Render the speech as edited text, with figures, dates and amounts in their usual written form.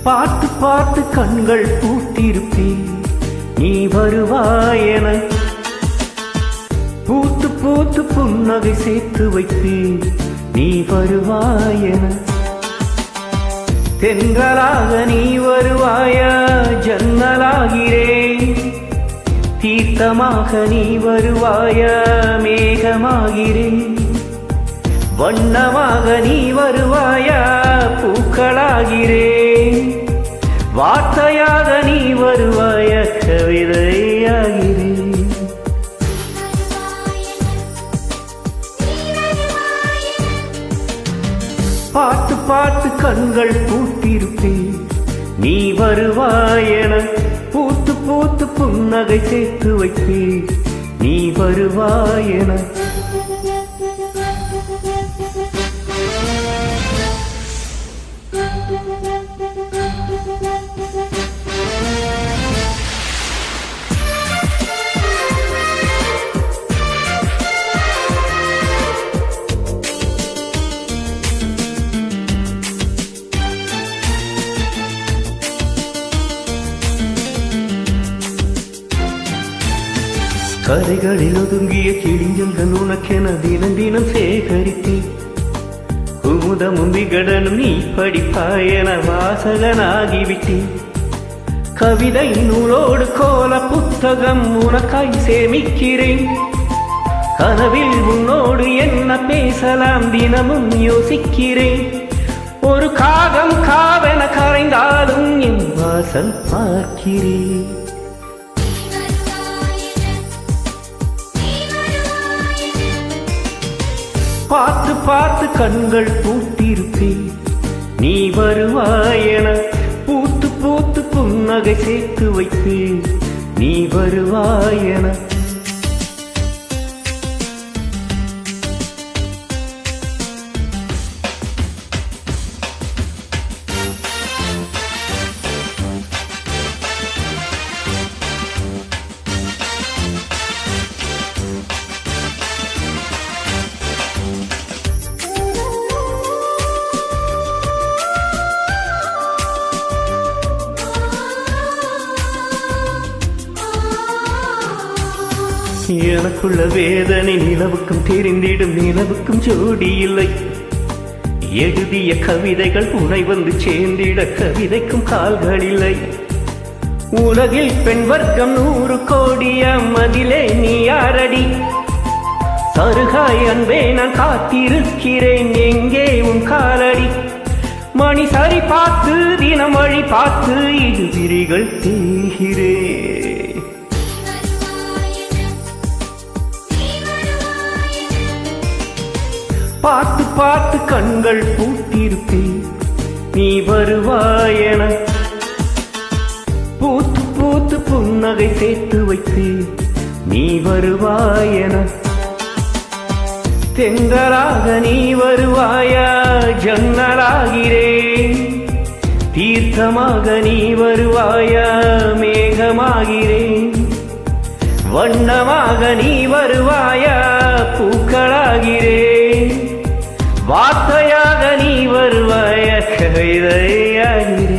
பார்த்து பார்த்து கண்கள் பூத்திருப்பேன், நீ வருவாயென. பூத்து பூத்து புன்னகை சேர்த்து வைப்பேன், நீ வருவாயென. தென்றலாக நீ வருவாயா, ஜன்னலாகிறேன். தீர்த்தமாக நீ வருவாயா, மேகமாகிறேன். வண்ணமாக நீ வருவாயா, பூக்களாகிறேன். வார்த்தையாக நீ வருவாய, கவிதையாகிறேன். பார்த்து பார்த்து கண்கள் பூத்திருப்பேன், நீ வருவாயென. பூத்து பூத்து புன்னகை சேர்த்து வைப்பேன், நீ வருவாயென. கரைகளில் ஒதுங்கிய கிழிஞ்சல்கள் உனக்கென தினம் தினம் சேகரித்தேன். குமுதமும் விகடனும் நீ படிப்பாயென வாசகனாகிவிட்டேன். கவிதை நூலோடு கோல புத்தகம் உனக்காய் சேமிக்கிறேன். கனவில் உன்னோடு என்ன பேசலாம் தினமும் யோசிக்கிறேன். ஒரு காகம் காவென கரைந்தாலும் என் வாசல் பார்க்கிறேன். பார்த்து பார்த்து கண்கள் பூத்திருப்பேன், நீ வருவாயென. பூத்து பூத்து புன்னகை சேர்த்து வைப்பேன், நீ வருவாயென. எனக்குள்ள வேதனை நிலவுக்கும் தெரிந்திடும், நிலவுக்கும் ஜோடி இல்லை. எழுதிய கவிதைகள் உனை வந்து சேர்ந்திட, கவிதைக்கும் கால்கள் இல்லை. உலகில் பெண் வர்க்கம் 100 கோடியாம், அதிலே நீ யாரடி? சருகாய் அன்பே நான் காத்திருக்கிறேன், எங்கே உன் காலடி? மணி சரி பார்த்து தினம் வழி பார்த்து இது விரிகள் தேய்கிறேன். பார்த்து பார்த்து கண்கள் பூத்திருப்பேன், நீ வருவாயென. பூத்து பூத்து புன்னகை சேர்த்து வைப்பேன், நீ வருவாயென. தென்றலாக நீ வருவாயா, ஜன்னலாகிறேன். தீர்த்தமாக நீ வருவாயா, மேகமாகிறேன். வண்ணமாக நீ வருவாயா, பூக்களாகிறேன். வார்த்தையாக நீ வருவாய, கவிதையாகிறேன்.